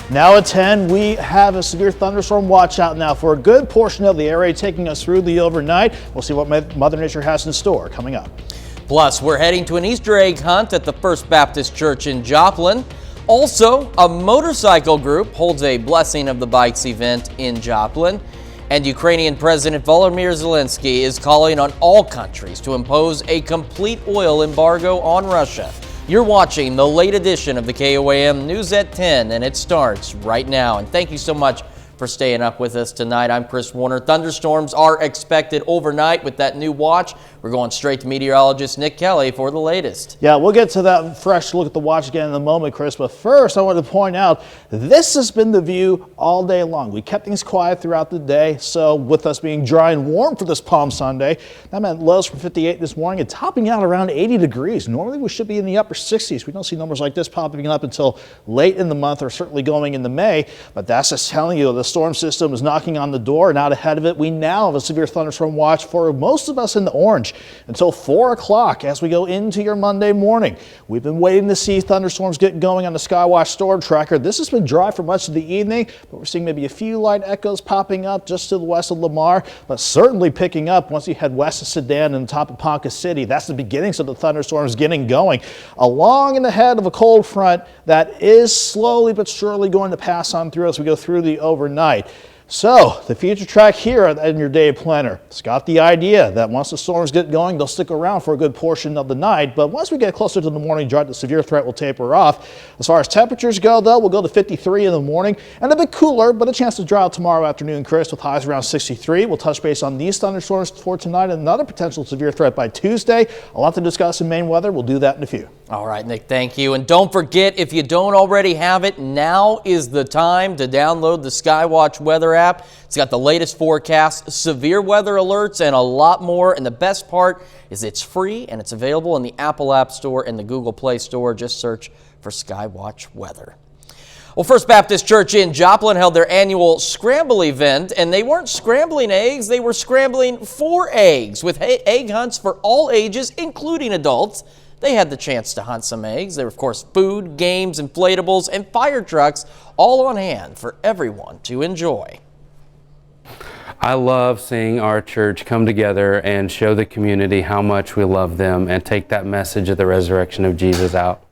Now at 10, we have a severe thunderstorm watch out now for a good portion of the area, taking us through the overnight. We'll see what Mother Nature has in store coming up. Plus, we're heading to an Easter egg hunt at the First Baptist Church in Joplin. Also, a motorcycle group holds a Blessing of the Bikes event in Joplin. And Ukrainian President Volodymyr Zelensky is calling on all countries to impose a complete oil embargo on Russia. You're watching the late edition of the KOAM News at 10, and it starts right now. And thank you so much for staying up with us tonight. I'm Chris Warner. Thunderstorms are expected overnight with that new watch. We're going straight to meteorologist Nick Kelly for the latest. Yeah, we'll get to that fresh look at the watch again in a moment, Chris. But first, I want to point out this has been the view all day long. We kept things quiet throughout the day. So with us being dry and warm for this Palm Sunday, that meant lows from 58 this morning and topping out around 80 degrees. Normally we should be in the upper 60s. We don't see numbers like this popping up until late in the month or certainly going into May. But that's just telling you the storm system is knocking on the door, and out ahead of it, we now have a severe thunderstorm watch for most of us in the orange until 4 o'clock as we go into your Monday morning. We've been waiting to see thunderstorms get going on the Skywatch storm tracker. This has been dry for much of the evening, but we're seeing maybe a few light echoes popping up just to the west of Lamar, but certainly picking up once you head west of Sedan and the top of Ponca City. That's the beginnings of the thunderstorms getting going along and ahead of a cold front that is slowly but surely going to pass on through as we go through the overnight. So the future track here in your day planner, it's got the idea that once the storms get going, they'll stick around for a good portion of the night. But once we get closer to the morning drought, the severe threat will taper off. As far as temperatures go, though, we'll go to 53 in the morning and a bit cooler, but a chance to dry out tomorrow afternoon, Chris, with highs around 63. We'll touch base on these thunderstorms for tonight and another potential severe threat by Tuesday. A lot to discuss in Maine weather. We'll do that in a few. All right, Nick, thank you. And don't forget, if you don't already have it, now is the time to download the Skywatch weather app. It's got the latest forecast, severe weather alerts, and a lot more. And the best part is it's free and it's available in the Apple App Store and the Google Play Store. Just search for Skywatch Weather. Well, First Baptist Church in Joplin held their annual Scramble event, and they weren't scrambling eggs, they were scrambling for eggs with egg hunts for all ages, including adults. They had the chance to hunt some eggs. There were, of course, food, games, inflatables, and fire trucks all on hand for everyone to enjoy. I love seeing our church come together and show the community how much we love them and take that message of the resurrection of Jesus out.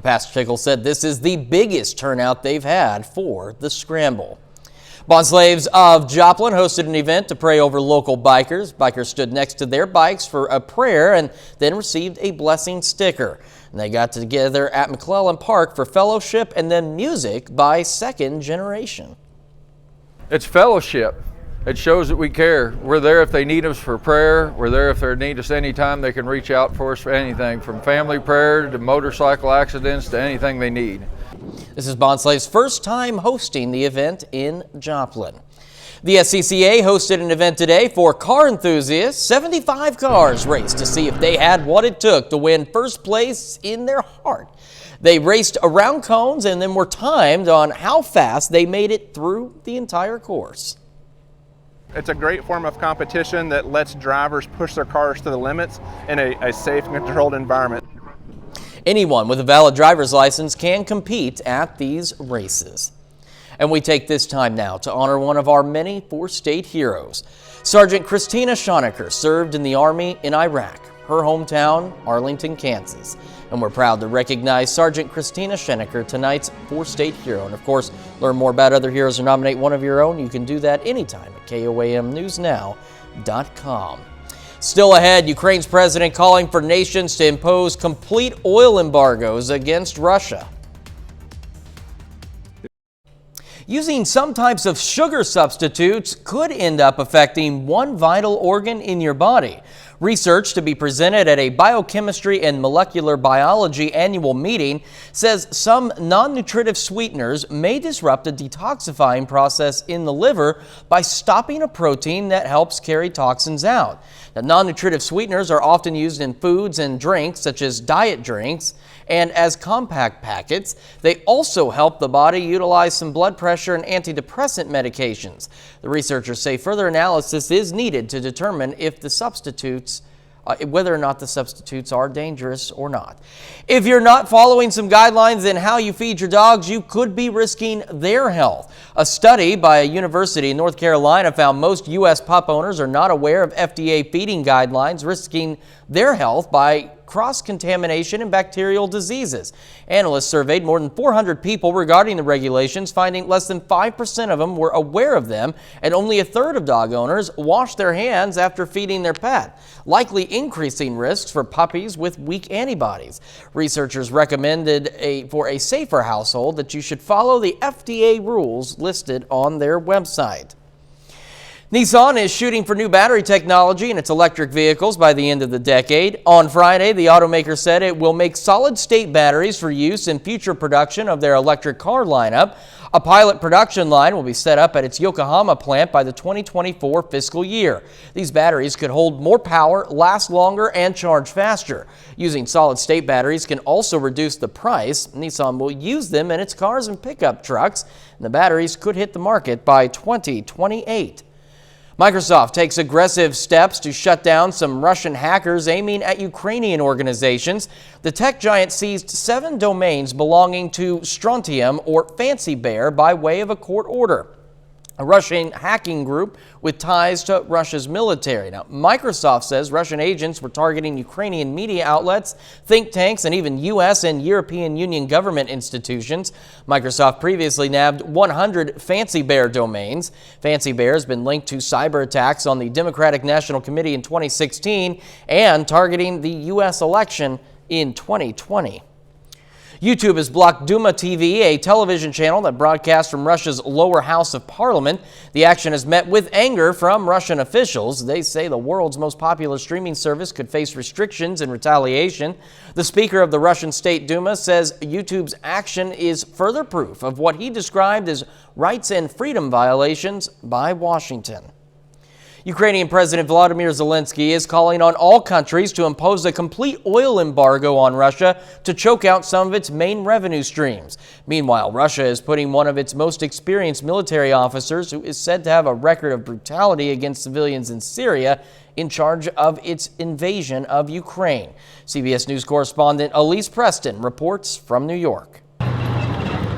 Pastor Tickle said this is the biggest turnout they've had for the Scramble. Bond Slaves of Joplin hosted an event to pray over local bikers. Bikers stood next to their bikes for a prayer and then received a blessing sticker. And they got together at McClellan Park for fellowship and then music by Second Generation. It's fellowship. It shows that we care. We're there if they need us for prayer. We're there if they need us anytime. They can reach out for us for anything, from family prayer to motorcycle accidents to anything they need. This is Bond Slave's first time hosting the event in Joplin. The SCCA hosted an event today for car enthusiasts. 75 cars raced to see if they had what it took to win first place in their heart. They raced around cones and then were timed on how fast they made it through the entire course. It's a great form of competition that lets drivers push their cars to the limits in a safe and controlled environment. Anyone with a valid driver's license can compete at these races. And we take this time now to honor one of our many four-state heroes. Sergeant Christina Schonecker served in the Army in Iraq, her hometown, Arlington, Kansas. And we're proud to recognize Sergeant Christina Schonecker, tonight's four-state hero. And of course, learn more about other heroes or nominate one of your own. You can do that anytime at KOAMNewsNow.com. Still ahead, Ukraine's president calling for nations to impose complete oil embargoes against Russia. Using some types of sugar substitutes could end up affecting one vital organ in your body. Research to be presented at a biochemistry and molecular biology annual meeting says some non-nutritive sweeteners may disrupt a detoxifying process in the liver by stopping a protein that helps carry toxins out. Now, non-nutritive sweeteners are often used in foods and drinks such as diet drinks, and as compact packets, they also help the body utilize some blood pressure and antidepressant medications. The researchers say further analysis is needed to determine if the substitutes whether or not the substitutes are dangerous or not. If you're not following some guidelines in how you feed your dogs, you could be risking their health. A study by a university in North Carolina found most U.S. pup owners are not aware of FDA feeding guidelines, risking their health by cross-contamination and bacterial diseases. Analysts surveyed more than 400 people regarding the regulations, finding less than 5% of them were aware of them, and only a third of dog owners wash their hands after feeding their pet, likely increasing risks for puppies with weak antibodies. Researchers recommended for a safer household that you should follow the FDA rules listed on their website. Nissan is shooting for new battery technology in its electric vehicles by the end of the decade. On Friday, the automaker said it will make solid-state batteries for use in future production of their electric car lineup. A pilot production line will be set up at its Yokohama plant by the 2024 fiscal year. These batteries could hold more power, last longer, and charge faster. Using solid-state batteries can also reduce the price. Nissan will use them in its cars and pickup trucks, and the batteries could hit the market by 2028. Microsoft takes aggressive steps to shut down some Russian hackers aiming at Ukrainian organizations. The tech giant seized 7 domains belonging to Strontium or Fancy Bear by way of a court order, a Russian hacking group with ties to Russia's military. Now, Microsoft says Russian agents were targeting Ukrainian media outlets, think tanks, and even U.S. and European Union government institutions. Microsoft previously nabbed 100 Fancy Bear domains. Fancy Bear has been linked to cyber attacks on the Democratic National Committee in 2016 and targeting the U.S. election in 2020. YouTube has blocked Duma TV, a television channel that broadcasts from Russia's lower house of parliament. The action has met with anger from Russian officials. They say the world's most popular streaming service could face restrictions and retaliation. The Speaker of the Russian State Duma says YouTube's action is further proof of what he described as rights and freedom violations by Washington. Ukrainian President Volodymyr Zelensky is calling on all countries to impose a complete oil embargo on Russia to choke out some of its main revenue streams. Meanwhile, Russia is putting one of its most experienced military officers, who is said to have a record of brutality against civilians in Syria, in charge of its invasion of Ukraine. CBS News correspondent Elise Preston reports from New York.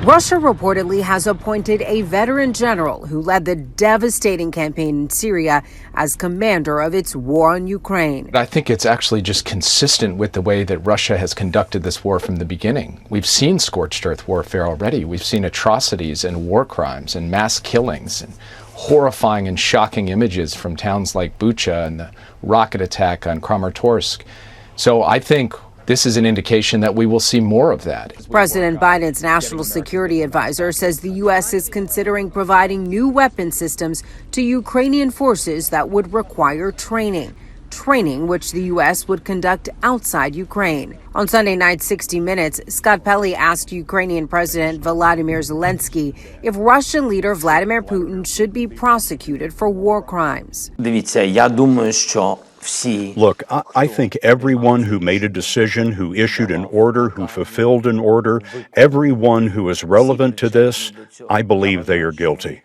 Russia reportedly has appointed a veteran general who led the devastating campaign in Syria as commander of its war on Ukraine. I think it's actually just consistent with the way that Russia has conducted this war from the beginning. We've seen scorched earth warfare already. We've seen atrocities and war crimes and mass killings and horrifying and shocking images from towns like Bucha and the rocket attack on Kramatorsk. So I think this is an indication that we will see more of that. President Biden's national security advisor says the U.S. is considering providing new weapon systems to Ukrainian forces that would require training which the U.S. would conduct outside Ukraine. On Sunday night, 60 Minutes, Scott Pelley asked Ukrainian President Volodymyr Zelensky if Russian leader Vladimir Putin should be prosecuted for war crimes. Look, I think everyone who made a decision, who issued an order, who fulfilled an order, everyone who is relevant to this, I believe they are guilty.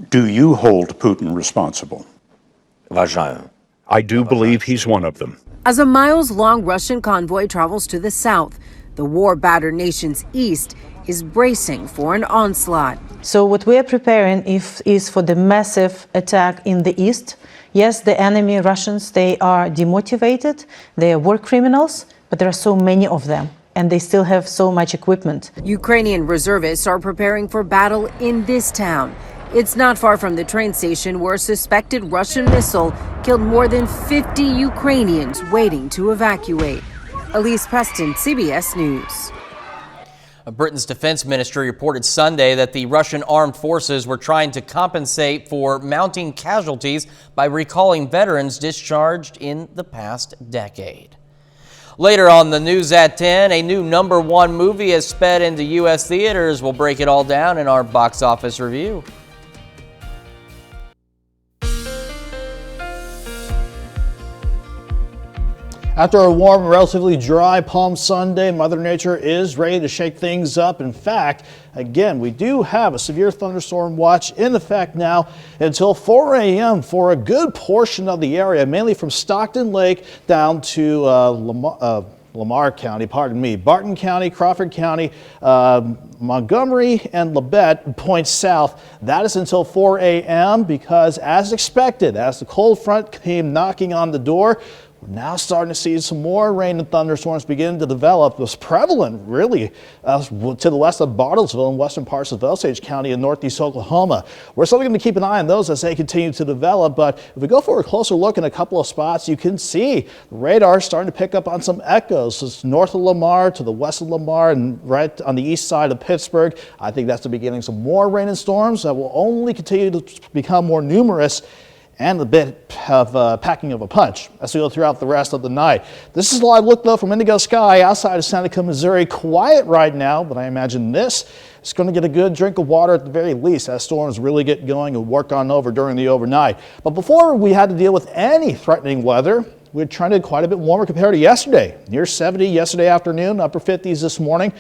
Do you hold Putin responsible? I do believe he's one of them. As a miles-long Russian convoy travels to the south, the war-battered nation's east is bracing for an onslaught. So what we are preparing is for the massive attack in the east. Yes, the enemy Russians, they are demotivated, they are war criminals, but there are so many of them, and they still have so much equipment. Ukrainian reservists are preparing for battle in this town. It's not far from the train station where a suspected Russian missile killed more than 50 Ukrainians waiting to evacuate. Elise Preston, CBS News. Britain's defense ministry reported Sunday that the Russian armed forces were trying to compensate for mounting casualties by recalling veterans discharged in the past decade. Later on the news at 10, a new #1 movie has sped into U.S. theaters. We'll break it all down in our box office review. After a warm and relatively dry Palm Sunday, Mother Nature is ready to shake things up. In fact, again, we do have a severe thunderstorm watch in effect now until 4 a.m. for a good portion of the area, mainly from Stockton Lake down to Lamar County, Barton County, Crawford County, Montgomery, and Labette points south. That is until 4 a.m. because, as expected, as the cold front came knocking on the door, we're now starting to see some more rain and thunderstorms begin to develop. It was prevalent, really, to the west of Bartlesville and western parts of Osage County in northeast Oklahoma. We're still going to keep an eye on those as they continue to develop, but if we go for a closer look in a couple of spots, you can see the radar starting to pick up on some echoes. It's north of Lamar to the west of Lamar and right on the east side of Pittsburgh. I think that's the beginning of some more rain and storms that will only continue to become more numerous and a bit of packing of a punch as we go throughout the rest of the night. This is a live look, though, from Indigo Sky outside of Seneca, Missouri. Quiet right now, but I imagine this is going to get a good drink of water at the very least as storms really get going and work on over during the overnight. But before we had to deal with any threatening weather, we trended quite a bit warmer compared to yesterday. Near 70 yesterday afternoon, upper 50s this morning.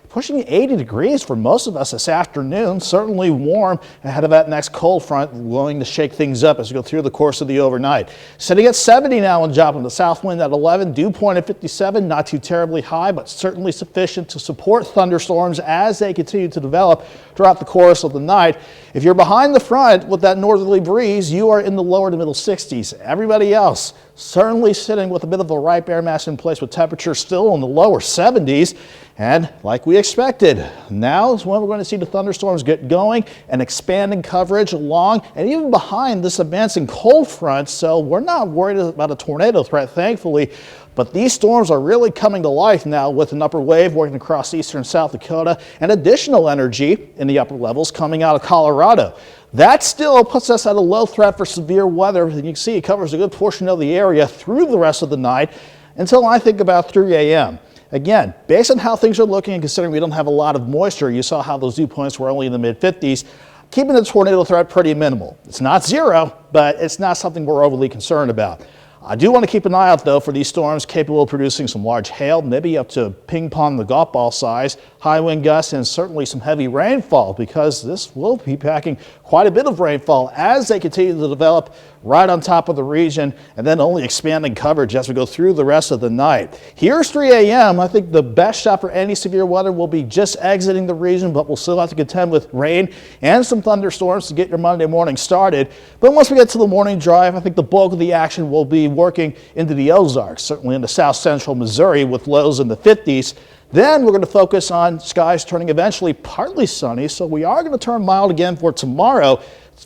Pushing 80 degrees for most of us this afternoon. Certainly warm ahead of that next cold front, willing to shake things up as we go through the course of the overnight. Sitting at 70 now in Joplin, the south wind at 11, dew point at 57, not too terribly high, but certainly sufficient to support thunderstorms as they continue to develop throughout the course of the night. If you're behind the front with that northerly breeze, you are in the lower to middle 60s. Everybody else certainly sitting with a bit of a ripe air mass in place with temperatures still in the lower 70s. And like we expected, now is when we're going to see the thunderstorms get going and expanding coverage along and even behind this advancing cold front. So we're not worried about a tornado threat, thankfully. But these storms are really coming to life now with an upper wave working across eastern South Dakota and additional energy in the upper levels coming out of Colorado. That still puts us at a low threat for severe weather. You can see it covers a good portion of the area through the rest of the night until I think about 3 a.m. Again, based on how things are looking and considering we don't have a lot of moisture, you saw how those dew points were only in the mid-50s, keeping the tornado threat pretty minimal. It's not zero, but it's not something we're overly concerned about. I do want to keep an eye out, though, for these storms capable of producing some large hail, maybe up to ping pong the golf ball size, high wind gusts, and certainly some heavy rainfall, because this will be packing quite a bit of rainfall as they continue to develop right on top of the region and then only expanding coverage as we go through the rest of the night. Here's 3 a.m. I think the best shot for any severe weather will be just exiting the region, but we'll still have to contend with rain and some thunderstorms to get your Monday morning started. But once we get to the morning drive, I think the bulk of the action will be working into the Ozarks, certainly into south central Missouri with lows in the 50s. Then we're going to focus on skies turning eventually partly sunny, so we are going to turn mild again for tomorrow,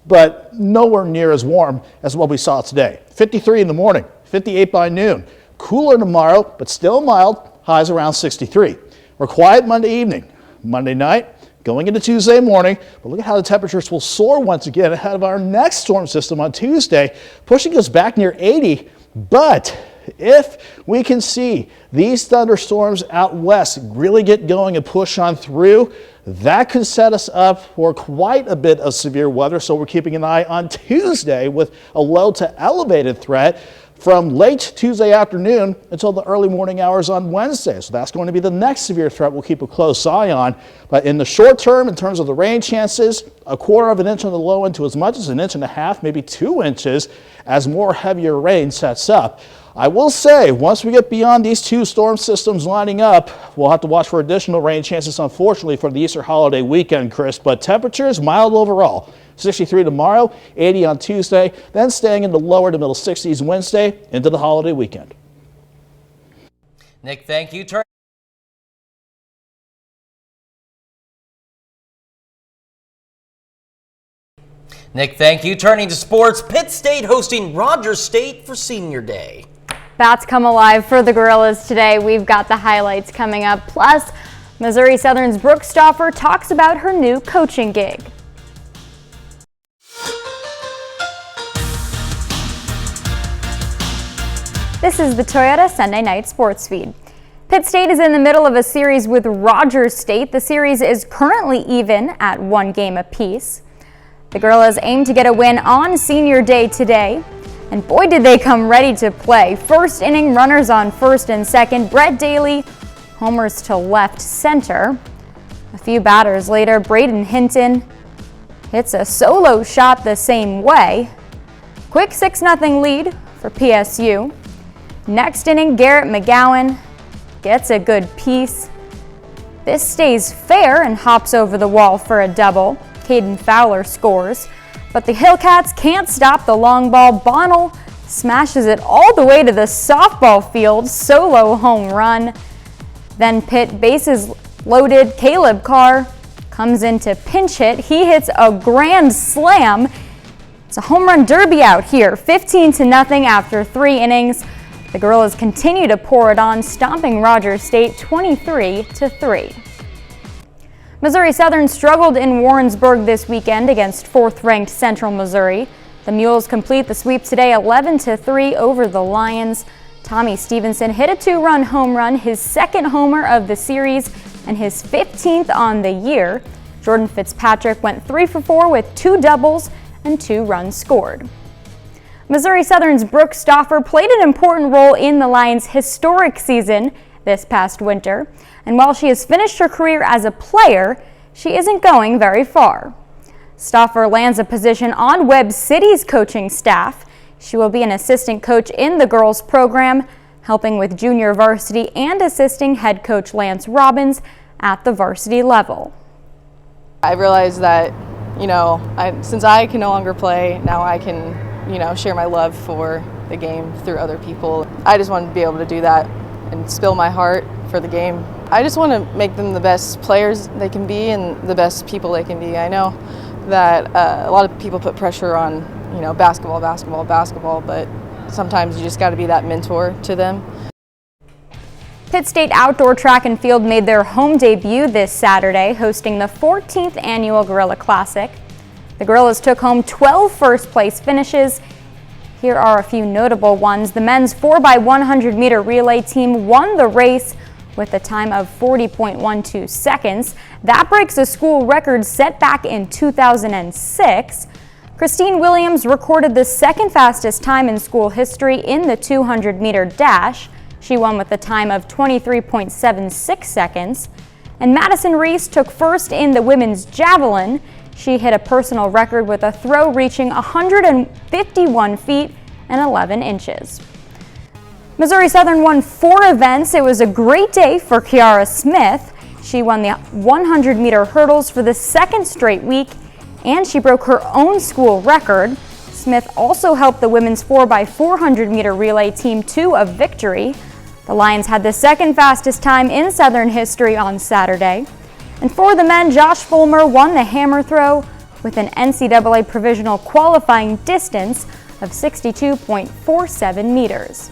but nowhere near as warm as what we saw today. 53 in the morning, 58 by noon. Cooler tomorrow, but still mild, highs around 63. We're quiet Monday evening. Monday night, going into Tuesday morning, but look at how the temperatures will soar once again ahead of our next storm system on Tuesday, pushing us back near 80, but if we can see these thunderstorms out west really get going and push on through, that could set us up for quite a bit of severe weather. So we're keeping an eye on Tuesday with a low to elevated threat from late Tuesday afternoon until the early morning hours on Wednesday. So that's going to be the next severe threat we'll keep a close eye on. But in the short term, in terms of the rain chances, 1/4 of an inch on the low end to as much as 1.5 inches, maybe 2 inches as more heavier rain sets up. I will say, once we get beyond these two storm systems lining up, we'll have to watch for additional rain chances, unfortunately, for the Easter holiday weekend, Chris. But temperatures mild overall. 63 tomorrow, 80 on Tuesday, then staying in the lower to middle 60s Wednesday into the holiday weekend. Nick, thank you. Nick, thank you. Turning to sports, Pitt State hosting Rogers State for Senior Day. Bats come alive for the Gorillas today. We've got the highlights coming up. Plus, Missouri Southern's Brooke Stauffer talks about her new coaching gig. This is the Toyota Sunday Night Sports Feed. Pitt State is in the middle of a series with Rogers State. The series is currently even at 1 game apiece. The Gorillas aim to get a win on Senior Day today. And boy, did they come ready to play. First inning, runners on first and second. Brett Daly homers to left center. A few batters later, Braden Hinton hits a solo shot the same way. Quick 6-0 lead for PSU. Next inning, Garrett McGowan gets a good piece. This stays fair and hops over the wall for a double. Caden Fowler scores, but the Hillcats can't stop the long ball. Bonnell smashes it all the way to the softball field, solo home run. Then Pitt, bases loaded, Caleb Carr comes in to pinch hit. He hits a grand slam. It's a home run derby out here, 15-0 after 3 innings. The Gorillas continue to pour it on, stomping Rogers State 23-3. Missouri Southern struggled in Warrensburg this weekend against 4th-ranked Central Missouri. The Mules complete the sweep today 11-3 over the Lions. Tommy Stevenson hit a 2-run home run, his 2nd homer of the series and his 15th on the year. Jordan Fitzpatrick went 3 for 4 with 2 doubles and 2 runs scored. Missouri Southern's Brooke Stauffer played an important role in the Lions' historic season this past winter, and while she has finished her career as a player, she isn't going very far. Stauffer lands a position on Webb City's coaching staff. She will be an assistant coach in the girls program, helping with junior varsity and assisting head coach Lance Robbins at the varsity level. I realized that, since I can no longer play, now I can, share my love for the game through other people. I just want to be able to do that and spill my heart for the game. I just want to make them the best players they can be and the best people they can be. I know that a lot of people put pressure on, basketball, but sometimes you just got to be that mentor to them. Pitt State Outdoor Track and Field made their home debut this Saturday, hosting the 14th annual Gorilla Classic. The Gorillas took home 12 first-place finishes. Here are a few notable ones. The men's 4x100 meter relay team won the race with a time of 40.12 seconds. That breaks a school record set back in 2006. Christine Williams recorded the 2nd fastest time in school history in the 200 meter dash. She won with a time of 23.76 seconds. And Madison Reese took first in the women's javelin. She hit a personal record with a throw reaching 151 feet and 11 inches. Missouri Southern won 4 events. It was a great day for Kiara Smith. She won the 100 meter hurdles for the 2nd straight week, and she broke her own school record. Smith also helped the women's 4x400 meter relay team to a victory. The Lions had the 2nd fastest time in Southern history on Saturday. And for the men, Josh Fulmer won the hammer throw with an NCAA provisional qualifying distance of 62.47 meters.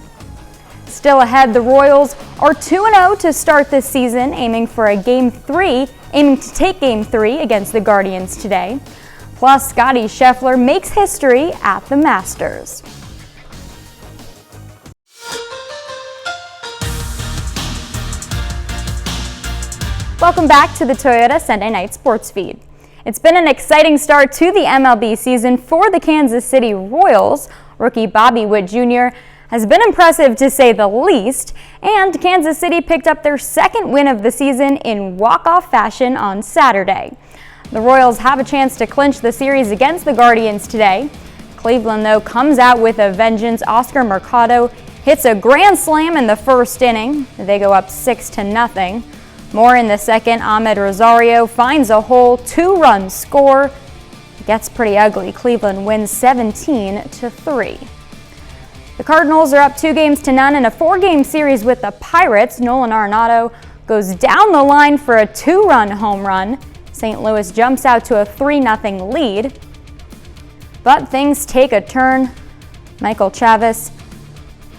Still ahead, the Royals are 2-0 to start this season, aiming to take Game 3 against the Guardians today. Plus, Scotty Scheffler makes history at the Masters. Welcome back to the Toyota Sunday Night Sports Feed. It's been an exciting start to the MLB season for the Kansas City Royals. Rookie Bobby Witt Jr. has been impressive to say the least, and Kansas City picked up their 2nd win of the season in walk-off fashion on Saturday. The Royals have a chance to clinch the series against the Guardians today. Cleveland, though, comes out with a vengeance. Oscar Mercado hits a grand slam in the 1st inning. They go up 6-0. More in the 2nd. Ahmed Rosario finds a hole, 2-run score. It gets pretty ugly. Cleveland wins 17-3. The Cardinals are up 2-0 in a 4-game series with the Pirates. Nolan Arenado goes down the line for a 2-run home run. St. Louis jumps out to a 3-0 lead. But things take a turn. Michael Chavis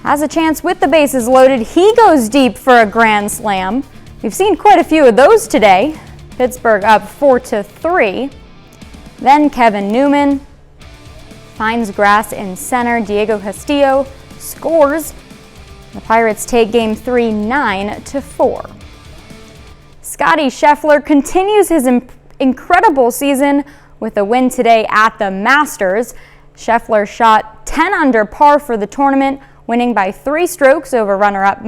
has a chance with the bases loaded. He goes deep for a grand slam. We've seen quite a few of those today. Pittsburgh up 4-3. Then Kevin Newman finds grass in center. Diego Castillo scores. The Pirates take Game 3 9-4. Scotty Scheffler continues his incredible season with a win today at the Masters. Scheffler shot 10 under par for the tournament, winning by 3 strokes over runner-up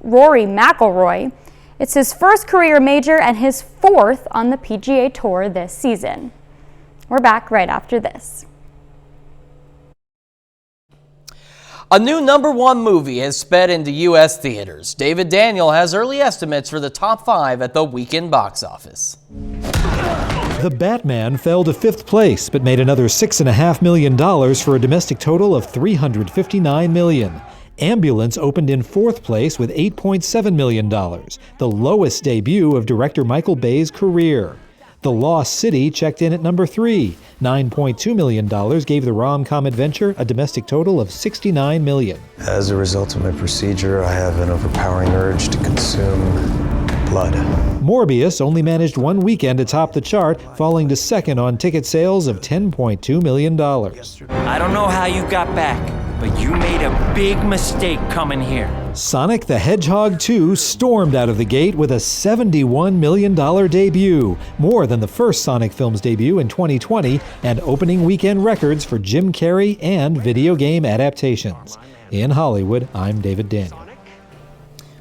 Rory McIlroy. It's his first career major and his 4th on the PGA Tour this season. We're back right after this. A new #1 movie has sped into U.S. theaters. David Daniel has early estimates for the top 5 at the weekend box office. The Batman fell to 5th place, but made another $6.5 million for a domestic total of $359 million. Ambulance opened in 4th place with $8.7 million, the lowest debut of director Michael Bay's career. The Lost City checked in at number 3. $9.2 million gave the rom-com adventure a domestic total of $69 million. As a result of my procedure, I have an overpowering urge to consume blood. Morbius only managed one weekend to top the chart, falling to 2nd on ticket sales of $10.2 million. I don't know how you got back, but you made a big mistake coming here. Sonic the Hedgehog 2 stormed out of the gate with a $71 million debut, more than the first Sonic film's debut in 2020, and opening weekend records for Jim Carrey and video game adaptations. In Hollywood, I'm David Daniel.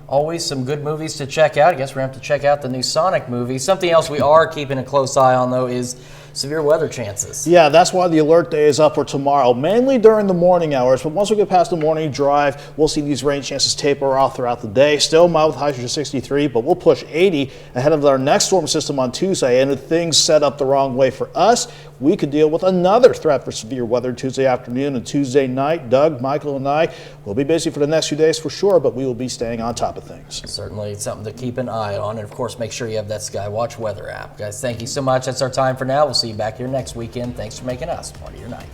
Always some good movies to check out. I guess we're going to have to check out the new Sonic movie. Something else we are keeping a close eye on, though, is severe weather chances. Yeah, that's why the alert day is up for tomorrow, mainly during the morning hours. But once we get past the morning drive, we'll see these rain chances taper off throughout the day. Still mild with highs to 63, but we'll push 80 ahead of our next storm system on Tuesday. And if things set up the wrong way for us, we could deal with another threat for severe weather Tuesday afternoon and Tuesday night. Doug, Michael, and I will be busy for the next few days for sure, but we will be staying on top of things. Certainly, it's something to keep an eye on. And of course, make sure you have that Skywatch weather app. Guys, thank you so much. That's our time for now. We'll see you back here next weekend. Thanks for making us part of your night.